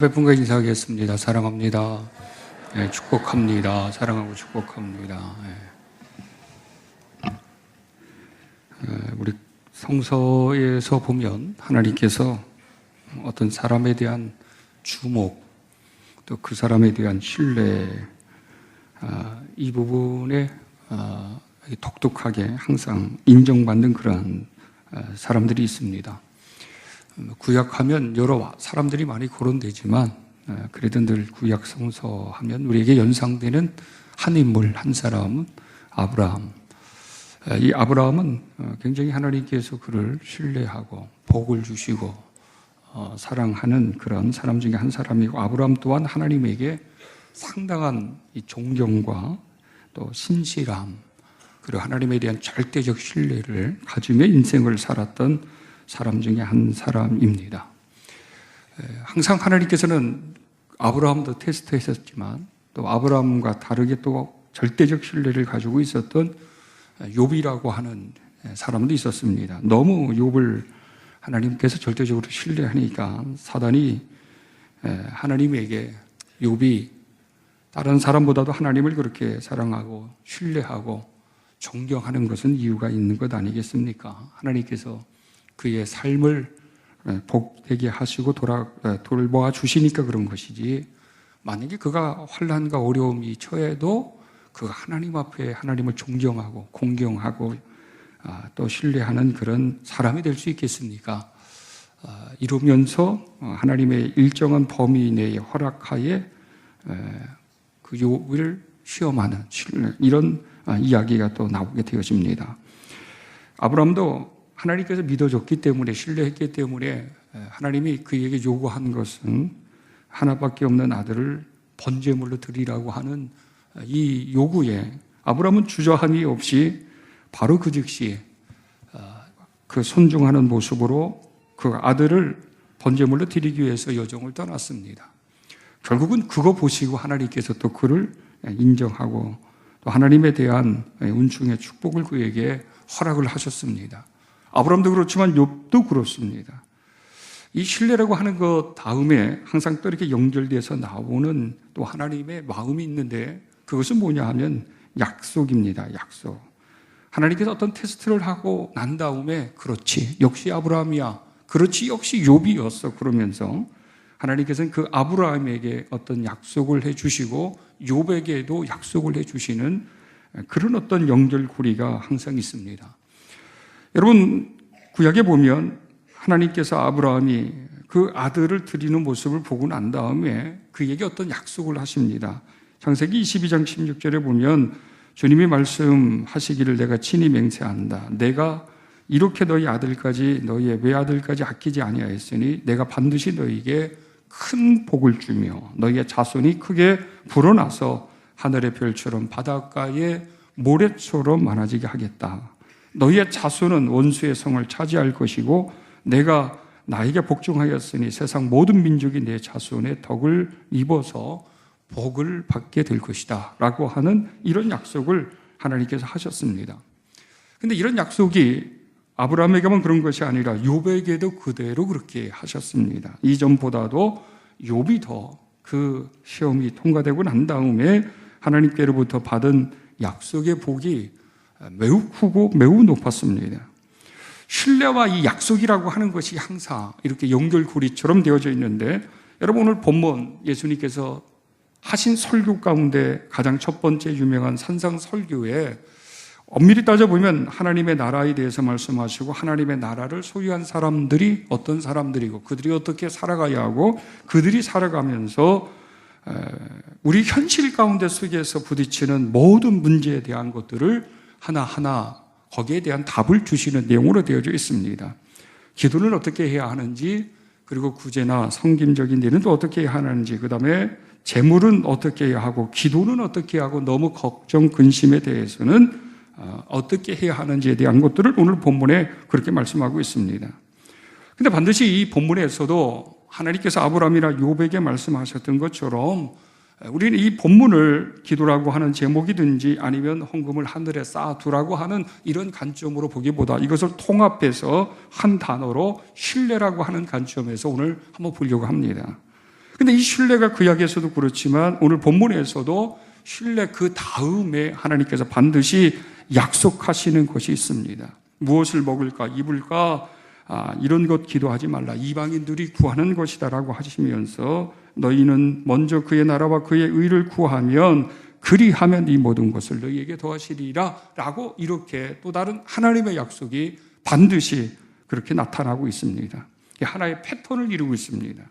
몇 분과 인사하겠습니다. 사랑합니다. 네, 축복합니다. 사랑하고 축복합니다. 우리 성서에서 보면 하나님께서 어떤 사람에 대한 주목, 또 그 사람에 대한 신뢰, 이 부분에 독특하게 항상 인정받는 그러한 사람들이 있습니다. 구약하면 여러 사람들이 많이 거론되지만 그래도 늘 구약 성서 하면 우리에게 연상되는 한 인물, 한 사람은 아브라함. 이 아브라함은 굉장히 하나님께서 그를 신뢰하고 복을 주시고 사랑하는 그런 사람 중에 한 사람이고, 아브라함 또한 하나님에게 상당한 이 존경과 또 신실함, 그리고 하나님에 대한 절대적 신뢰를 가지며 인생을 살았던 사람 중에 한 사람입니다. 항상 하나님께서는 아브라함도 테스트했었지만 또 아브라함과 다르게 또 절대적 신뢰를 가지고 있었던 욥이라고 하는 사람도 있었습니다. 너무 욥을 하나님께서 절대적으로 신뢰하니까 사단이 하나님에게 욥이 다른 사람보다도 하나님을 그렇게 사랑하고 신뢰하고 존경하는 것은 이유가 있는 것 아니겠습니까? 하나님께서 그의 삶을 복되게 하시고 돌보아 주시니까 그런 것이지, 만약에 그가 환난과 어려움이 처해도 그가 하나님 앞에 하나님을 존경하고 공경하고 또 신뢰하는 그런 사람이 될 수 있겠습니까? 이러면서 하나님의 일정한 범위 내의 허락하에 그 욥을 시험하는 이런 이야기가 또 나오게 되어집니다. 아브라함도 하나님께서 믿어줬기 때문에, 신뢰했기 때문에 하나님이 그에게 요구한 것은 하나밖에 없는 아들을 번제물로 드리라고 하는 이 요구에 아브라함은 주저함이 없이 바로 그 즉시 그 순종하는 모습으로 그 아들을 번제물로 드리기 위해서 여정을 떠났습니다. 결국은 그거 보시고 하나님께서 또 그를 인정하고 또 하나님에 대한 은총의 축복을 그에게 허락을 하셨습니다. 아브라함도 그렇지만 욥도 그렇습니다. 이 신뢰라고 하는 것 다음에 항상 또 이렇게 연결돼서 나오는 또 하나님의 마음이 있는데, 그것은 뭐냐 하면 약속입니다. 약속. 하나님께서 어떤 테스트를 하고 난 다음에 그렇지, 역시 아브라함이야, 그렇지, 역시 욥이었어, 그러면서 하나님께서는 그 아브라함에게 어떤 약속을 해주시고 욥에게도 약속을 해주시는 그런 어떤 연결고리가 항상 있습니다. 여러분, 구약에 보면 하나님께서 아브라함이 그 아들을 드리는 모습을 보고 난 다음에 그에게 어떤 약속을 하십니다. 창세기 22장 16절에 보면 주님이 말씀하시기를 내가 친히 맹세한다. 내가 이렇게 너희 아들까지, 너희의 외아들까지 아끼지 아니하였으니 내가 반드시 너희에게 큰 복을 주며 너희의 자손이 크게 불어나서 하늘의 별처럼 바닷가의 모래처럼 많아지게 하겠다. 너희의 자손은 원수의 성을 차지할 것이고 내가 나에게 복종하였으니 세상 모든 민족이 내 자손의 덕을 입어서 복을 받게 될 것이다 라고 하는 이런 약속을 하나님께서 하셨습니다. 그런데 이런 약속이 아브라함에게만 그런 것이 아니라 욥에게도 그대로 그렇게 하셨습니다. 이전보다도 욥이 더 그 시험이 통과되고 난 다음에 하나님께로부터 받은 약속의 복이 매우 크고 매우 높았습니다. 신뢰와 이 약속이라고 하는 것이 항상 이렇게 연결고리처럼 되어져 있는데, 여러분 오늘 본문 예수님께서 하신 설교 가운데 가장 첫 번째 유명한 산상 설교에 엄밀히 따져보면 하나님의 나라에 대해서 말씀하시고 하나님의 나라를 소유한 사람들이 어떤 사람들이고 그들이 어떻게 살아가야 하고 그들이 살아가면서 우리 현실 가운데 속에서 부딪히는 모든 문제에 대한 것들을 하나하나 거기에 대한 답을 주시는 내용으로 되어져 있습니다. 기도는 어떻게 해야 하는지, 그리고 구제나 성김적인 일은 또 어떻게 해야 하는지, 그 다음에 재물은 어떻게 해야 하고 기도는 어떻게 하고 너무 걱정, 근심에 대해서는 어떻게 해야 하는지에 대한 것들을 오늘 본문에 그렇게 말씀하고 있습니다. 그런데 반드시 이 본문에서도 하나님께서 아브라함이나 욥에게 말씀하셨던 것처럼 우리는 이 본문을 기도라고 하는 제목이든지 아니면 헌금을 하늘에 쌓아두라고 하는 이런 관점으로 보기보다 이것을 통합해서 한 단어로 신뢰라고 하는 관점에서 오늘 한번 보려고 합니다. 근데 이 신뢰가 구약에서도 그렇지만 오늘 본문에서도 신뢰 그 다음에 하나님께서 반드시 약속하시는 것이 있습니다. 무엇을 먹을까, 입을까, 이런 것 기도하지 말라. 이방인들이 구하는 것이다라고 하시면서 너희는 먼저 그의 나라와 그의 의를 구하면 그리하면 이 모든 것을 너희에게 더하시리라 라고 이렇게 또 다른 하나님의 약속이 반드시 그렇게 나타나고 있습니다. 하나의 패턴을 이루고 있습니다.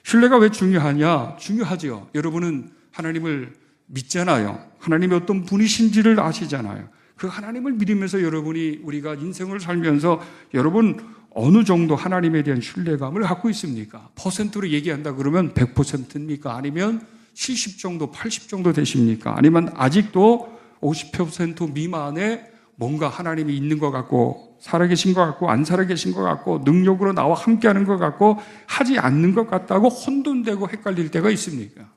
신뢰가 왜 중요하냐? 중요하죠. 여러분은 하나님을 믿잖아요. 하나님이 어떤 분이신지를 아시잖아요. 그 하나님을 믿으면서 우리가 인생을 살면서 여러분 어느 정도 하나님에 대한 신뢰감을 갖고 있습니까? 퍼센트로 얘기한다 그러면 100%입니까? 아니면 70 정도, 80 정도 되십니까? 아니면 아직도 50% 미만의 뭔가 하나님이 있는 것 같고 살아계신 것 같고 안 살아계신 것 같고 능력으로 나와 함께하는 것 같고 하지 않는 것 같다고 혼돈되고 헷갈릴 때가 있습니까?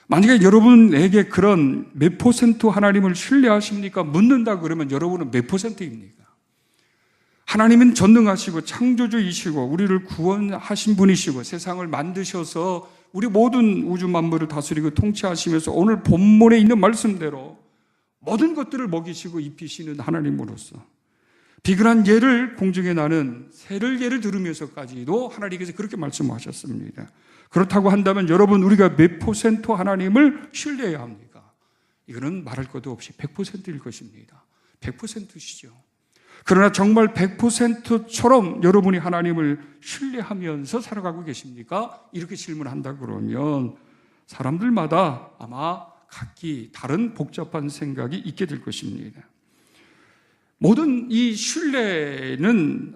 만약에 여러분에게 그런 몇 퍼센트 하나님을 신뢰하십니까? 묻는다 그러면 여러분은 몇 퍼센트입니까? 하나님은 전능하시고 창조주이시고 우리를 구원하신 분이시고 세상을 만드셔서 우리 모든 우주 만물을 다스리고 통치하시면서 오늘 본문에 있는 말씀대로 모든 것들을 먹이시고 입히시는 하나님으로서 비근한 예를 공중에 나는 새를 예를 들으면서까지도 하나님께서 그렇게 말씀하셨습니다. 그렇다고 한다면 여러분 우리가 몇 퍼센트 하나님을 신뢰해야 합니까? 이거는 말할 것도 없이 100%일 것입니다. 100%시죠. 그러나 정말 100%처럼 여러분이 하나님을 신뢰하면서 살아가고 계십니까? 이렇게 질문한다 그러면 사람들마다 아마 각기 다른 복잡한 생각이 있게 될 것입니다. 모든 이 신뢰는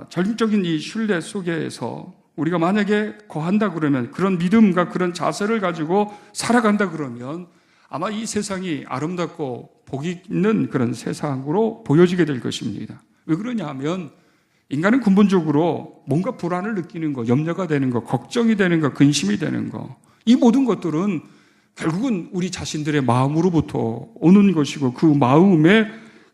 전적인 이 신뢰 속에서 우리가 만약에 거한다 그러면 그런 믿음과 그런 자세를 가지고 살아간다 그러면 아마 이 세상이 아름답고 복이 있는 그런 세상으로 보여지게 될 것입니다. 왜 그러냐 하면 인간은 근본적으로 뭔가 불안을 느끼는 거, 염려가 되는 거, 걱정이 되는 거, 근심이 되는 거, 이 모든 것들은 결국은 우리 자신들의 마음으로부터 오는 것이고 그 마음의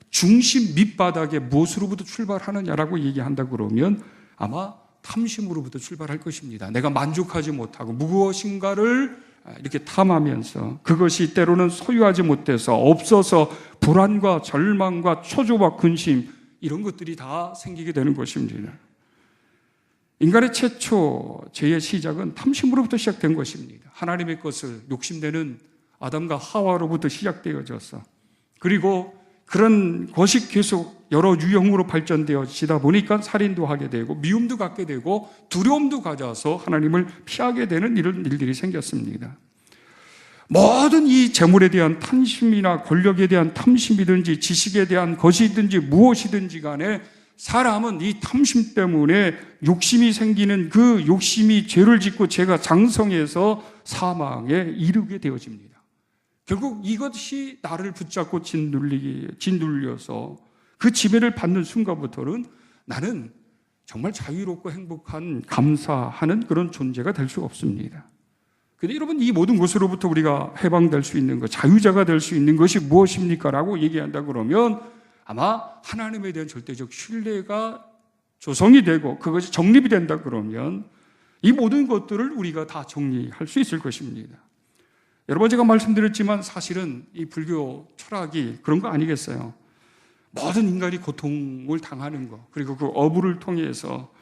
중심 밑바닥에 무엇으로부터 출발하느냐라고 얘기한다 그러면 아마 탐심으로부터 출발할 것입니다. 내가 만족하지 못하고 무엇인가를 이렇게 탐하면서 그것이 때로는 소유하지 못해서 없어서 불안과 절망과 초조와 근심 이런 것들이 다 생기게 되는 것입니다. 인간의 최초 죄의 시작은 탐심으로부터 시작된 것입니다. 하나님의 것을 욕심내는 아담과 하와로부터 시작되어져서 그리고 그런 것이 계속 여러 유형으로 발전되어지다 보니까 살인도 하게 되고 미움도 갖게 되고 두려움도 가져서 하나님을 피하게 되는 이런 일들이 생겼습니다. 모든 이 재물에 대한 탐심이나 권력에 대한 탐심이든지 지식에 대한 것이든지 무엇이든지 간에 사람은 이 탐심 때문에 욕심이 생기는 그 욕심이 죄를 짓고 죄가 장성해서 사망에 이르게 되어집니다. 결국 이것이 나를 붙잡고 짓눌려서 그 지배를 받는 순간부터는 나는 정말 자유롭고 행복한 감사하는 그런 존재가 될 수 없습니다. 그런데 여러분 이 모든 것으로부터 우리가 해방될 수 있는 것, 자유자가 될 수 있는 것이 무엇입니까? 라고 얘기한다 그러면 아마 하나님에 대한 절대적 신뢰가 조성이 되고 그것이 정립이 된다 그러면 이 모든 것들을 우리가 다 정리할 수 있을 것입니다. 여러 번 제가 말씀드렸지만 사실은 이 불교 철학이 그런 거 아니겠어요? 모든 인간이 고통을 당하는 것 그리고 그 어부를 통해서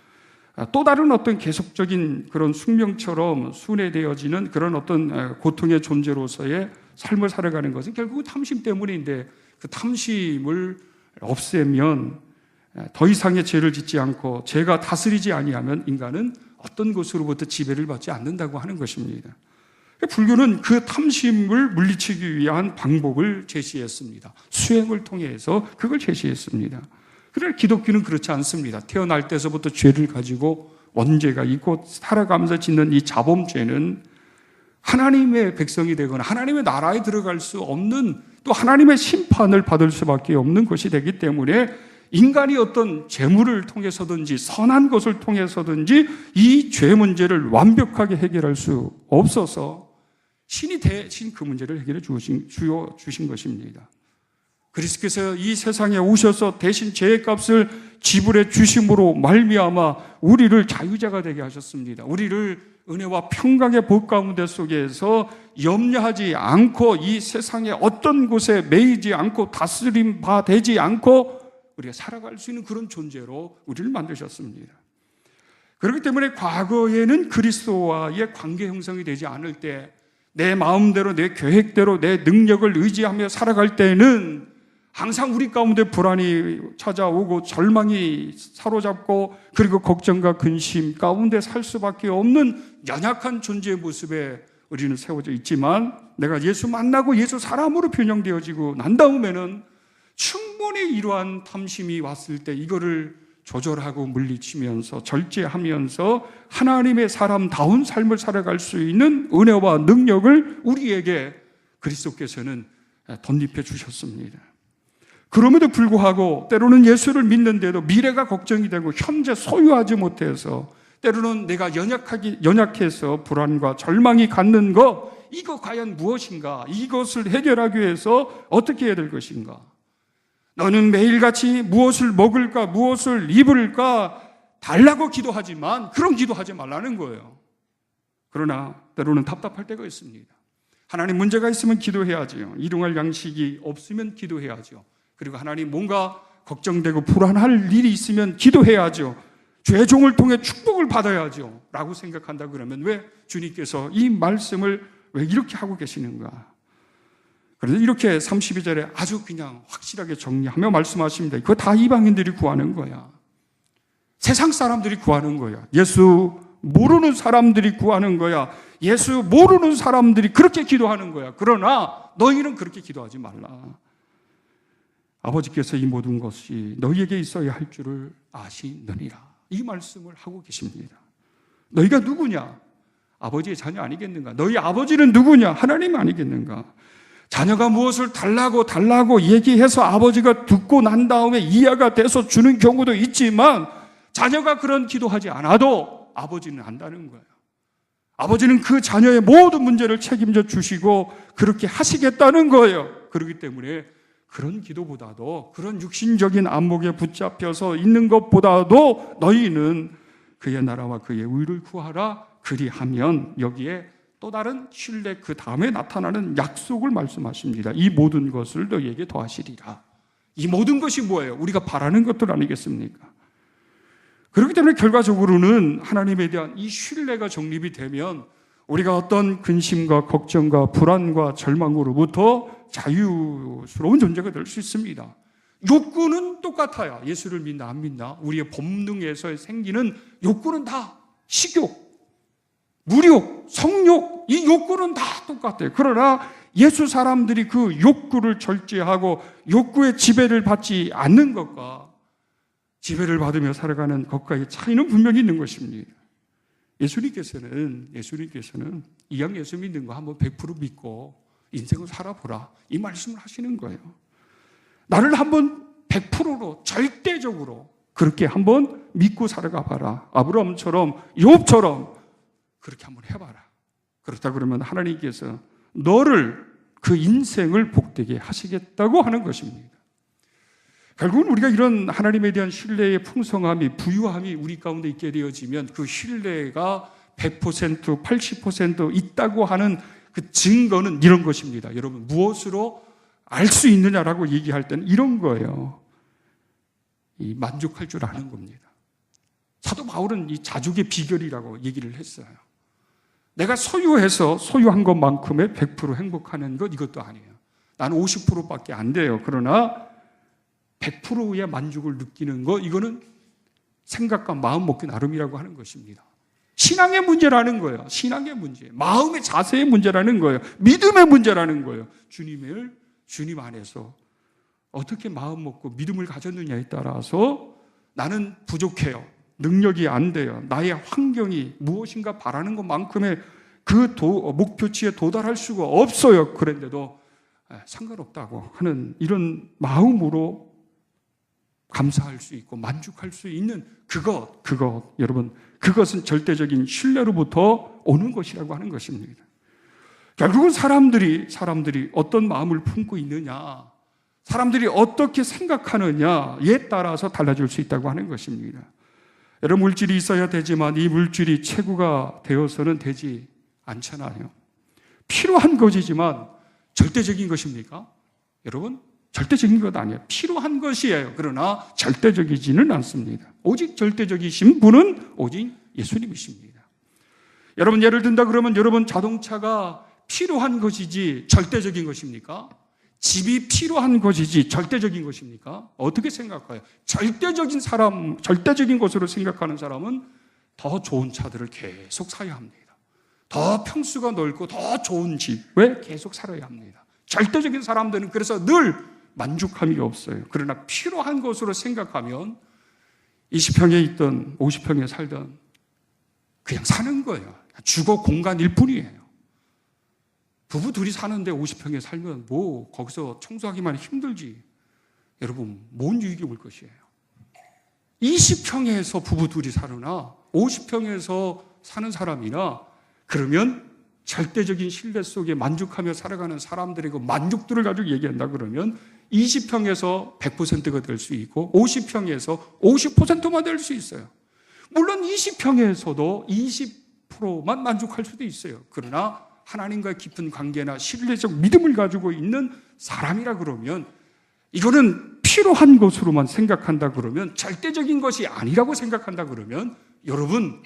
또 다른 어떤 계속적인 그런 숙명처럼 순회되어지는 그런 어떤 고통의 존재로서의 삶을 살아가는 것은 결국은 탐심 때문인데 그 탐심을 없애면 더 이상의 죄를 짓지 않고 죄가 다스리지 아니하면 인간은 어떤 것으로부터 지배를 받지 않는다고 하는 것입니다. 불교는 그 탐심을 물리치기 위한 방법을 제시했습니다. 수행을 통해서 그걸 제시했습니다. 그러나 기독교는 그렇지 않습니다. 태어날 때서부터 죄를 가지고 원죄가 있고 살아가면서 짓는 이 자범죄는 하나님의 백성이 되거나 하나님의 나라에 들어갈 수 없는 또 하나님의 심판을 받을 수밖에 없는 것이 되기 때문에 인간이 어떤 재물을 통해서든지 선한 것을 통해서든지 이 죄 문제를 완벽하게 해결할 수 없어서 신이 대신 그 문제를 해결해 주신 것입니다. 그리스도께서 이 세상에 오셔서 대신 죄의 값을 지불해 주심으로 말미암아 우리를 자유자가 되게 하셨습니다. 우리를 은혜와 평강의 복 가운데 속에서 염려하지 않고 이 세상의 어떤 곳에 매이지 않고 다스림 되지 않고 우리가 살아갈 수 있는 그런 존재로 우리를 만드셨습니다. 그렇기 때문에 과거에는 그리스도와의 관계 형성이 되지 않을 때 내 마음대로 내 계획대로 내 능력을 의지하며 살아갈 때는 항상 우리 가운데 불안이 찾아오고 절망이 사로잡고 그리고 걱정과 근심 가운데 살 수밖에 없는 연약한 존재의 모습에 우리는 세워져 있지만 내가 예수 만나고 예수 사람으로 변형되어지고 난 다음에는 충분히 이러한 탐심이 왔을 때 이거를 조절하고 물리치면서 절제하면서 하나님의 사람다운 삶을 살아갈 수 있는 은혜와 능력을 우리에게 그리스도께서는 덧입혀 주셨습니다. 그럼에도 불구하고 때로는 예수를 믿는데도 미래가 걱정이 되고 현재 소유하지 못해서 때로는 내가 연약해서 불안과 절망이 갖는 것, 이거 과연 무엇인가? 이것을 해결하기 위해서 어떻게 해야 될 것인가? 너는 매일같이 무엇을 먹을까, 무엇을 입을까 달라고 기도하지만 그런 기도하지 말라는 거예요. 그러나 때로는 답답할 때가 있습니다. 하나님 문제가 있으면 기도해야죠. 일용할 양식이 없으면 기도해야죠. 그리고 하나님 뭔가 걱정되고 불안할 일이 있으면 기도해야죠. 죄종을 통해 축복을 받아야죠 라고 생각한다 그러면 왜 주님께서 이 말씀을 왜 이렇게 하고 계시는가? 그래서 이렇게 32절에 아주 그냥 확실하게 정리하며 말씀하십니다. 그거 다 이방인들이 구하는 거야. 세상 사람들이 구하는 거야. 예수 모르는 사람들이 구하는 거야. 예수 모르는 사람들이 그렇게 기도하는 거야. 그러나 너희는 그렇게 기도하지 말라. 아버지께서 이 모든 것이 너희에게 있어야 할 줄을 아시느니라. 이 말씀을 하고 계십니다. 너희가 누구냐? 아버지의 자녀 아니겠는가? 너희 아버지는 누구냐? 하나님 아니겠는가? 자녀가 무엇을 달라고 얘기해서 아버지가 듣고 난 다음에 이해가 돼서 주는 경우도 있지만 자녀가 그런 기도하지 않아도 아버지는 안다는 거예요. 아버지는 그 자녀의 모든 문제를 책임져 주시고 그렇게 하시겠다는 거예요. 그렇기 때문에 그런 기도보다도 그런 육신적인 안목에 붙잡혀서 있는 것보다도 너희는 그의 나라와 그의 의를 구하라. 그리하면 여기에 또 다른 신뢰 그 다음에 나타나는 약속을 말씀하십니다. 이 모든 것을 너희에게 더하시리라. 이 모든 것이 뭐예요? 우리가 바라는 것들 아니겠습니까? 그렇기 때문에 결과적으로는 하나님에 대한 이 신뢰가 정립이 되면 우리가 어떤 근심과 걱정과 불안과 절망으로부터 자유스러운 존재가 될 수 있습니다. 욕구는 똑같아요. 예수를 믿나 안 믿나 우리의 본능에서 생기는 욕구는 다 식욕, 물욕, 성욕, 이 욕구는 다 똑같아요. 그러나 예수 사람들이 그 욕구를 절제하고 욕구의 지배를 받지 않는 것과 지배를 받으며 살아가는 것과의 차이는 분명히 있는 것입니다. 예수님께서는 이왕 예수 믿는 거 한번 100% 믿고 인생을 살아보라 이 말씀을 하시는 거예요. 나를 한번 100%로 절대적으로 그렇게 한번 믿고 살아가 봐라. 아브라함처럼 욥처럼 그렇게 한번 해봐라. 그렇다 그러면 하나님께서 너를 그 인생을 복되게 하시겠다고 하는 것입니다. 결국은 우리가 이런 하나님에 대한 신뢰의 풍성함이 부유함이 우리 가운데 있게 되어지면 그 신뢰가 100%, 80% 있다고 하는 그 증거는 이런 것입니다. 여러분 무엇으로 알 수 있느냐라고 얘기할 때는 이런 거예요. 이 만족할 줄 아는 겁니다. 사도 바울은 이 자족의 비결이라고 얘기를 했어요. 내가 소유한 것만큼의 100% 행복하는 것 이것도 아니에요. 나는 50%밖에 안 돼요. 그러나 100%의 만족을 느끼는 것 이거는 생각과 마음 먹기 나름이라고 하는 것입니다. 신앙의 문제라는 거예요. 신앙의 문제, 마음의 자세의 문제라는 거예요. 믿음의 문제라는 거예요. 주님 안에서 어떻게 마음 먹고 믿음을 가졌느냐에 따라서 나는 부족해요. 능력이 안 돼요. 나의 환경이 무엇인가 바라는 것만큼의 그 목표치에 도달할 수가 없어요. 그런데도 상관없다고 하는 이런 마음으로 감사할 수 있고 만족할 수 있는 그것 여러분 그것은 절대적인 신뢰로부터 오는 것이라고 하는 것입니다. 결국은 사람들이 어떤 마음을 품고 있느냐, 사람들이 어떻게 생각하느냐에 따라서 달라질 수 있다고 하는 것입니다. 여러 물질이 있어야 되지만 이 물질이 최고가 되어서는 되지 않잖아요. 필요한 것이지만 절대적인 것입니까? 여러분, 절대적인 것 아니에요. 필요한 것이에요. 그러나 절대적이지는 않습니다. 오직 절대적이신 분은 오직 예수님이십니다. 여러분, 예를 든다 그러면 여러분 자동차가 필요한 것이지 절대적인 것입니까? 집이 필요한 것이지 절대적인 것입니까? 어떻게 생각해요? 절대적인 것으로 생각하는 사람은 더 좋은 차들을 계속 사야 합니다. 더 평수가 넓고 더 좋은 집에 계속 살아야 합니다. 절대적인 사람들은 그래서 늘 만족함이 없어요. 그러나 필요한 것으로 생각하면 20평에 있던 50평에 살던 그냥 사는 거예요. 주거 공간일 뿐이에요. 부부 둘이 사는데 50평에 살면 뭐 거기서 청소하기만 힘들지. 여러분, 뭔 유익이 올 것이에요. 20평에서 부부 둘이 사느나 50평에서 사는 사람이나 그러면 절대적인 신뢰 속에 만족하며 살아가는 사람들의 그 만족도를 가지고 얘기한다 그러면 20평에서 100%가 될 수 있고 50평에서 50%만 될 수 있어요. 물론 20평에서도 20%만 만족할 수도 있어요. 그러나 하나님과의 깊은 관계나 신뢰적 믿음을 가지고 있는 사람이라 그러면 이거는 필요한 것으로만 생각한다 그러면 절대적인 것이 아니라고 생각한다 그러면 여러분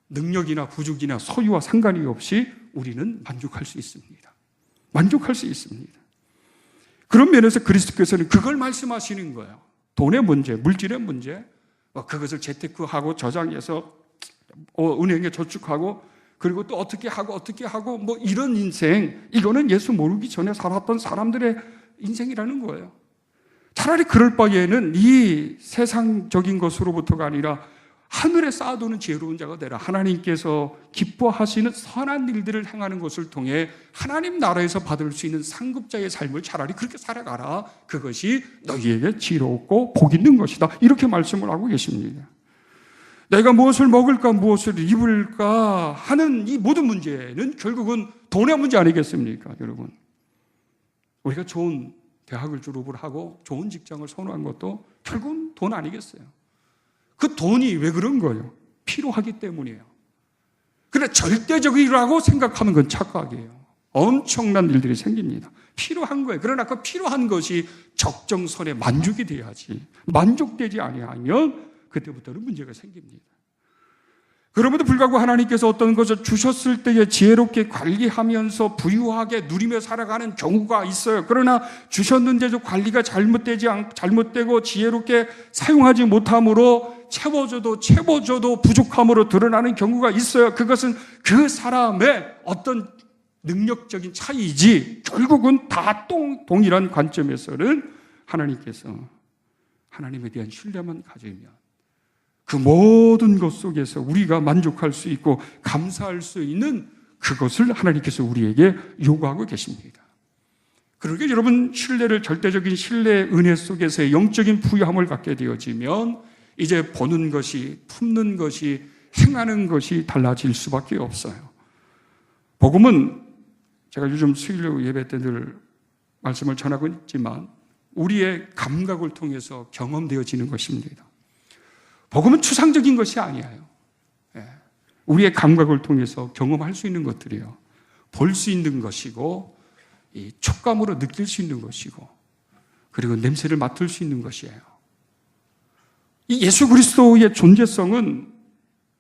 능력이나 부족이나 소유와 상관이 없이 우리는 만족할 수 있습니다. 만족할 수 있습니다. 그런 면에서 그리스도께서는 그걸 말씀하시는 거예요. 돈의 문제, 물질의 문제, 그것을 재테크하고 저장해서 은행에 저축하고 그리고 또 어떻게 하고 뭐 이런 인생, 이거는 예수 모르기 전에 살았던 사람들의 인생이라는 거예요. 차라리 그럴 바에는 이 세상적인 것으로부터가 아니라 하늘에 쌓아두는 지혜로운 자가 되라. 하나님께서 기뻐하시는 선한 일들을 행하는 것을 통해 하나님 나라에서 받을 수 있는 상급자의 삶을 차라리 그렇게 살아가라. 그것이 너희에게 지혜롭고 복 있는 것이다. 이렇게 말씀을 하고 계십니다. 내가 무엇을 먹을까 무엇을 입을까 하는 이 모든 문제는 결국은 돈의 문제 아니겠습니까, 여러분? 우리가 좋은 대학을 졸업을 하고 좋은 직장을 선호한 것도 결국은 돈 아니겠어요? 그 돈이 왜 그런 거예요? 필요하기 때문이에요. 그러나 절대적이라고 생각하면 그건 착각이에요. 엄청난 일들이 생깁니다. 필요한 거예요. 그러나 그 필요한 것이 적정선에 만족이 돼야지. 만족되지 아니하면 그때부터는 문제가 생깁니다. 그럼에도 불구하고 하나님께서 어떤 것을 주셨을 때에 지혜롭게 관리하면서 부유하게 누리며 살아가는 경우가 있어요. 그러나 주셨는데도 관리가 잘못되고 지혜롭게 사용하지 못함으로 채워줘도 부족함으로 드러나는 경우가 있어요. 그것은 그 사람의 어떤 능력적인 차이지 결국은 다 동일한 관점에서는 하나님께서 하나님에 대한 신뢰만 가지면 그 모든 것 속에서 우리가 만족할 수 있고 감사할 수 있는 그것을 하나님께서 우리에게 요구하고 계십니다. 그러게 여러분 절대적인 신뢰의 은혜 속에서의 영적인 부유함을 갖게 되어지면 이제 보는 것이, 품는 것이, 행하는 것이 달라질 수밖에 없어요. 복음은 제가 요즘 수요일 예배 때 늘 말씀을 전하고 있지만 우리의 감각을 통해서 경험되어지는 것입니다. 복음은 추상적인 것이 아니에요. 우리의 감각을 통해서 경험할 수 있는 것들이요. 볼 수 있는 것이고 이 촉감으로 느낄 수 있는 것이고 그리고 냄새를 맡을 수 있는 것이에요. 이 예수 그리스도의 존재성은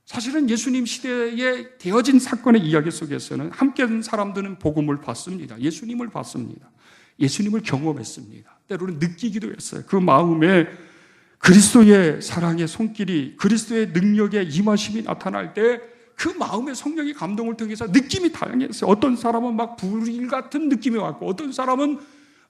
사실은 예수님 시대에 되어진 사건의 이야기 속에서는 함께한 사람들은 복음을 받습니다. 예수님을 받습니다. 예수님을 경험했습니다. 때로는 느끼기도 했어요. 그 마음에 그리스도의 사랑의 손길이 그리스도의 능력의 임하심이 나타날 때 그 마음의 성령의 감동을 통해서 느낌이 다양했어요. 어떤 사람은 막 불일 같은 느낌이 왔고 어떤 사람은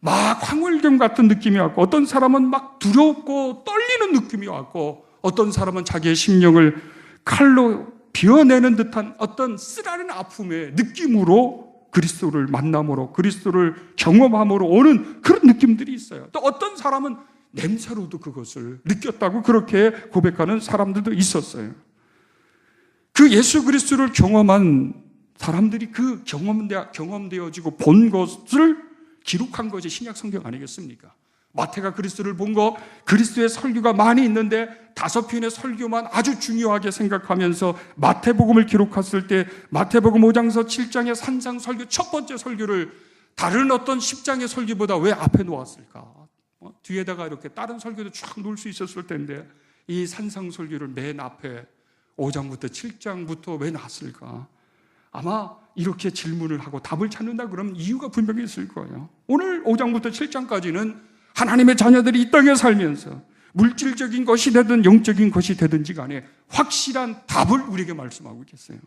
막 황홀경 같은 느낌이 왔고 어떤 사람은 막 두렵고 떨리는 느낌이 왔고 어떤 사람은 자기의 심령을 칼로 비워내는 듯한 어떤 쓰라린 아픔의 느낌으로 그리스도를 만남으로 그리스도를 경험함으로 오는 그런 느낌들이 있어요. 또 어떤 사람은 냄새로도 그것을 느꼈다고 그렇게 고백하는 사람들도 있었어요. 그 예수 그리스도를 경험한 사람들이 그 경험되어지고 본 것을 기록한 것이 신약 성경 아니겠습니까? 마태가 그리스도를 본 거, 그리스도의 설교가 많이 있는데 5편의 설교만 아주 중요하게 생각하면서 마태복음을 기록했을 때 마태복음 5장서 7장의 산상 설교 첫 번째 설교를 다른 어떤 10장의 설교보다 왜 앞에 놓았을까? 뒤에다가 이렇게 다른 설교도 쫙 놓을 수 있었을 텐데 이 산상 설교를 맨 앞에 5장부터 7장부터 왜 놨을까? 아마 이렇게 질문을 하고 답을 찾는다 그러면 이유가 분명히 있을 거예요. 오늘 5장부터 7장까지는 하나님의 자녀들이 이 땅에 살면서 물질적인 것이 되든 영적인 것이 되든지 간에 확실한 답을 우리에게 말씀하고 계세요.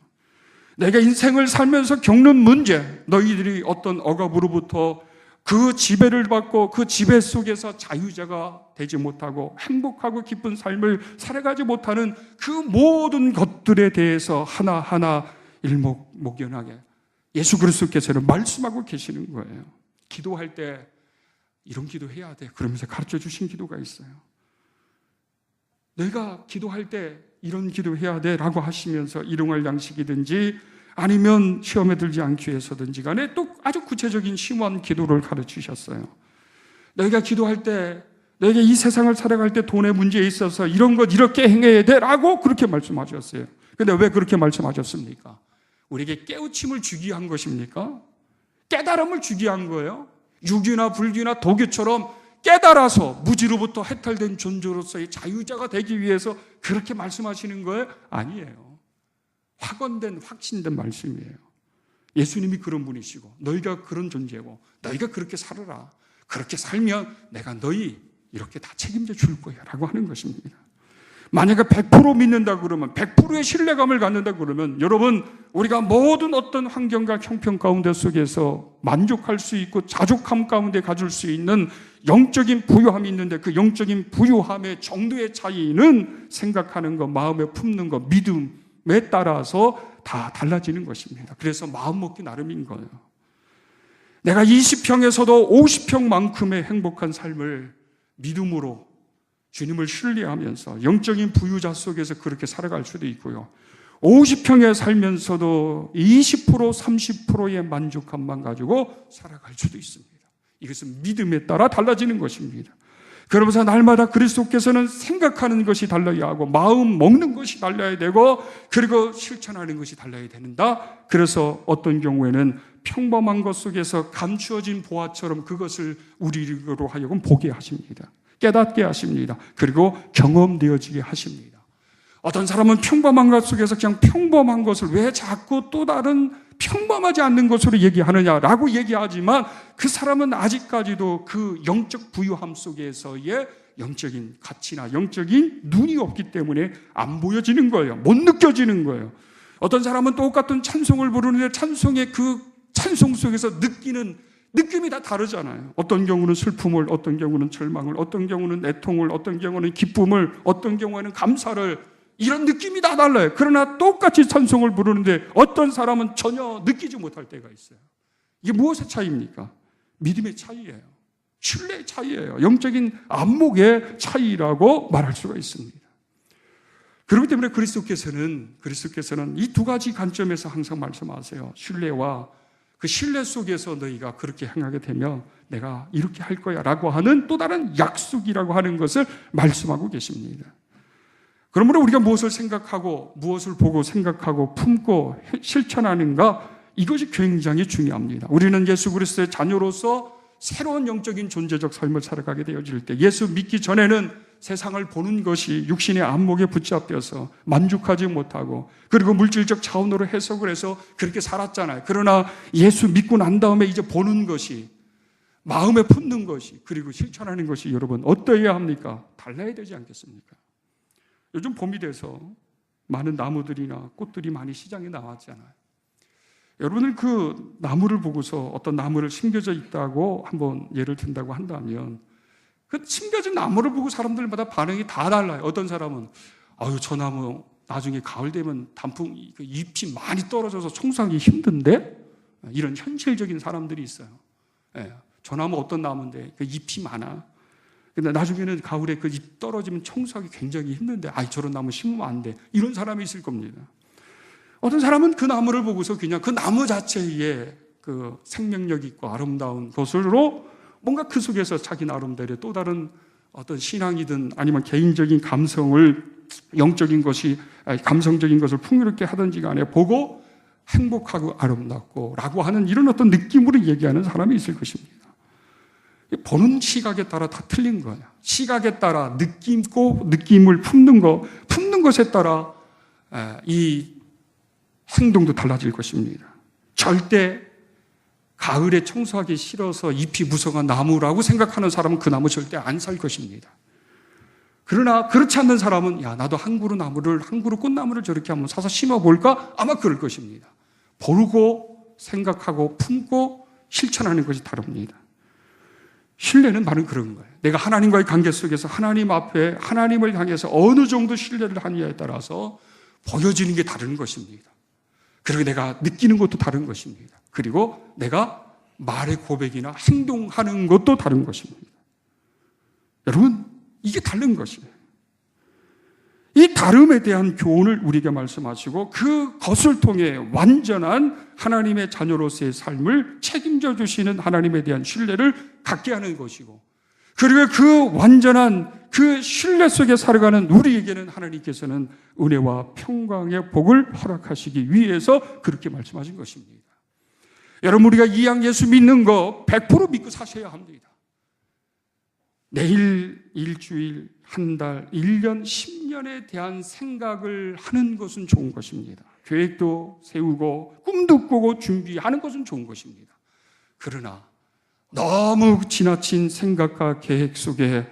내가 인생을 살면서 겪는 문제, 너희들이 어떤 억압으로부터 그 지배를 받고 그 지배 속에서 자유자가 되지 못하고 행복하고 기쁜 삶을 살아가지 못하는 그 모든 것들에 대해서 하나하나 일목목연하게 예수 그리스도께서는 말씀하고 계시는 거예요. 기도할 때 이런 기도 해야 돼 그러면서 가르쳐 주신 기도가 있어요. 내가 기도할 때 이런 기도 해야 돼 라고 하시면서 일용할 양식이든지 아니면 시험에 들지 않기 위해서든지 간에 또 아주 구체적인 심오한 기도를 가르치셨어요. 너희가 기도할 때, 너희가 이 세상을 살아갈 때 돈의 문제에 있어서 이런 것 이렇게 행해야 돼 라고 그렇게 말씀하셨어요. 근데 왜 그렇게 말씀하셨습니까? 우리에게 깨우침을 주기 위한 것입니까? 깨달음을 주기 위한 거예요. 유교나 불교나 도교처럼 깨달아서 무지로부터 해탈된 존재로서의 자유자가 되기 위해서 그렇게 말씀하시는 거예요? 아니에요. 확언된 확신된 말씀이에요. 예수님이 그런 분이시고 너희가 그런 존재고 너희가 그렇게 살아라. 그렇게 살면 내가 너희 이렇게 다 책임져 줄 거야 라고 하는 것입니다. 만약에 100% 믿는다 그러면 100%의 신뢰감을 갖는다 그러면 여러분 우리가 모든 어떤 환경과 형편 가운데 속에서 만족할 수 있고 자족함 가운데 가질 수 있는 영적인 부유함이 있는데 그 영적인 부유함의 정도의 차이는 생각하는 것, 마음에 품는 것, 믿음에 따라서 다 달라지는 것입니다. 그래서 마음 먹기 나름인 거예요. 내가 20평에서도 50평만큼의 행복한 삶을 믿음으로 주님을 신뢰하면서 영적인 부유자 속에서 그렇게 살아갈 수도 있고요. 50평에 살면서도 20% 30%의 만족감만 가지고 살아갈 수도 있습니다. 이것은 믿음에 따라 달라지는 것입니다. 그러면서 날마다 그리스도께서는 생각하는 것이 달라야 하고 마음 먹는 것이 달라야 되고 그리고 실천하는 것이 달라야 된다. 그래서 어떤 경우에는 평범한 것 속에서 감추어진 보화처럼 그것을 우리로 하여금 보게 하십니다. 깨닫게 하십니다. 그리고 경험되어지게 하십니다. 어떤 사람은 평범한 것 속에서 그냥 평범한 것을 왜 자꾸 또 다른 평범하지 않는 것으로 얘기하느냐라고 얘기하지만 그 사람은 아직까지도 그 영적 부유함 속에서의 영적인 가치나 영적인 눈이 없기 때문에 안 보여지는 거예요. 못 느껴지는 거예요. 어떤 사람은 똑같은 찬송을 부르는데 찬송의 그 찬송 속에서 느끼는 느낌이 다 다르잖아요. 어떤 경우는 슬픔을, 어떤 경우는 절망을, 어떤 경우는 애통을, 어떤 경우는 기쁨을, 어떤 경우에는 감사를 이런 느낌이 다 달라요. 그러나 똑같이 찬송을 부르는데 어떤 사람은 전혀 느끼지 못할 때가 있어요. 이게 무엇의 차이입니까? 믿음의 차이예요. 신뢰의 차이예요. 영적인 안목의 차이라고 말할 수가 있습니다. 그렇기 때문에 그리스도께서는 이 두 가지 관점에서 항상 말씀하세요. 신뢰와 그 신뢰 속에서 너희가 그렇게 행하게 되면 내가 이렇게 할 거야 라고 하는 또 다른 약속이라고 하는 것을 말씀하고 계십니다. 그러므로 우리가 무엇을 생각하고 무엇을 보고 생각하고 품고 실천하는가 이것이 굉장히 중요합니다. 우리는 예수 그리스도의 자녀로서 새로운 영적인 존재적 삶을 살아가게 되어질 때 예수 믿기 전에는 세상을 보는 것이 육신의 안목에 붙잡혀서 만족하지 못하고 그리고 물질적 차원으로 해석을 해서 그렇게 살았잖아요. 그러나 예수 믿고 난 다음에 이제 보는 것이 마음에 품는 것이 그리고 실천하는 것이 여러분 어떠해야 합니까? 달라야 되지 않겠습니까? 요즘 봄이 돼서 많은 나무들이나 꽃들이 많이 시장에 나왔잖아요. 여러분은 그 나무를 보고서 어떤 나무를 심겨져 있다고 한번 예를 든다고 한다면 그 심겨진 나무를 보고 사람들마다 반응이 다 달라요. 어떤 사람은 아유 저 나무 나중에 가을 되면 단풍 그 잎이 많이 떨어져서 청소하기 힘든데 이런 현실적인 사람들이 있어요. 예, 저 나무 어떤 나무인데 그 잎이 많아. 근데 나중에는 가을에 그 잎 떨어지면 청소하기 굉장히 힘든데 아이 저런 나무 심으면 안 돼. 이런 사람이 있을 겁니다. 어떤 사람은 그 나무를 보고서 그냥 그 나무 자체에 그 생명력 있고 아름다운 것으로 뭔가 그 속에서 자기 나름대로 또 다른 어떤 신앙이든 아니면 개인적인 감성을, 영적인 것이, 감성적인 것을 풍요롭게 하든지 간에 보고 행복하고 아름답고 라고 하는 이런 어떤 느낌으로 얘기하는 사람이 있을 것입니다. 보는 시각에 따라 다 틀린 거예요. 시각에 따라 느낌을 품는 것에 따라 이 행동도 달라질 것입니다. 절대 가을에 청소하기 싫어서 잎이 무성한 나무라고 생각하는 사람은 그 나무 절대 안 살 것입니다. 그러나 그렇지 않는 사람은 나도 한 그루 꽃나무를 저렇게 한번 사서 심어볼까? 아마 그럴 것입니다. 보고 생각하고 품고 실천하는 것이 다릅니다. 신뢰는 바로 그런 거예요. 내가 하나님과의 관계 속에서 하나님 앞에 하나님을 향해서 어느 정도 신뢰를 하느냐에 따라서 보여지는 게 다른 것입니다. 그리고 내가 느끼는 것도 다른 것입니다. 그리고 내가 말의 고백이나 행동하는 것도 다른 것입니다. 여러분, 이게 다른 것이에요. 이 다름에 대한 교훈을 우리에게 말씀하시고 그것을 통해 완전한 하나님의 자녀로서의 삶을 책임져 주시는 하나님에 대한 신뢰를 갖게 하는 것이고, 그리고 그 완전한 그 신뢰 속에 살아가는 우리에게는 하나님께서는 은혜와 평강의 복을 허락하시기 위해서 그렇게 말씀하신 것입니다. 여러분, 우리가 이 양 예수 믿는 거 100% 믿고 사셔야 합니다. 내일, 일주일, 한 달, 1년, 10년에 대한 생각을 하는 것은 좋은 것입니다. 계획도 세우고 꿈도 꾸고 준비하는 것은 좋은 것입니다. 그러나 너무 지나친 생각과 계획 속에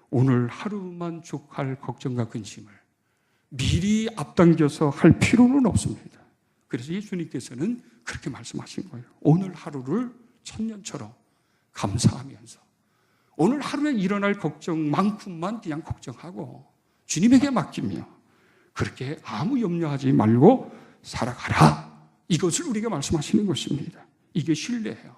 오늘 하루만 족할 걱정과 근심을 미리 앞당겨서 할 필요는 없습니다. 그래서 예수님께서는 그렇게 말씀하신 거예요. 오늘 하루를 천년처럼 감사하면서 오늘 하루에 일어날 걱정만큼만 그냥 걱정하고 주님에게 맡기며 그렇게 아무 염려하지 말고 살아가라. 이것을 우리가 말씀하시는 것입니다. 이게 신뢰예요.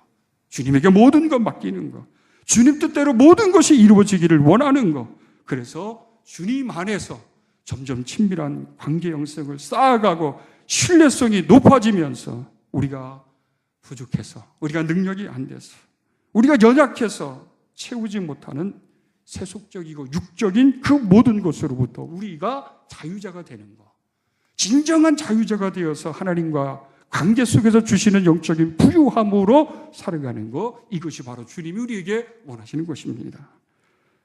주님에게 모든 것 맡기는 것, 주님 뜻대로 모든 것이 이루어지기를 원하는 것. 그래서 주님 안에서 점점 친밀한 관계 형성을 쌓아가고 신뢰성이 높아지면서 우리가 부족해서, 우리가 능력이 안 돼서, 우리가 연약해서 채우지 못하는 세속적이고 육적인 그 모든 것으로부터 우리가 자유자가 되는 것, 진정한 자유자가 되어서 하나님과 관계 속에서 주시는 영적인 부유함으로 살아가는 것, 이것이 바로 주님이 우리에게 원하시는 것입니다.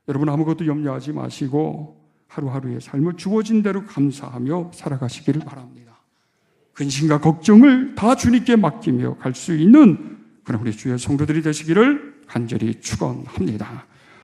여러분, 아무것도 염려하지 마시고 하루하루의 삶을 주어진 대로 감사하며 살아가시기를 바랍니다. 근심과 걱정을 다 주님께 맡기며 갈 수 있는 그런 우리 주의 성도들이 되시기를 간절히 축원합니다.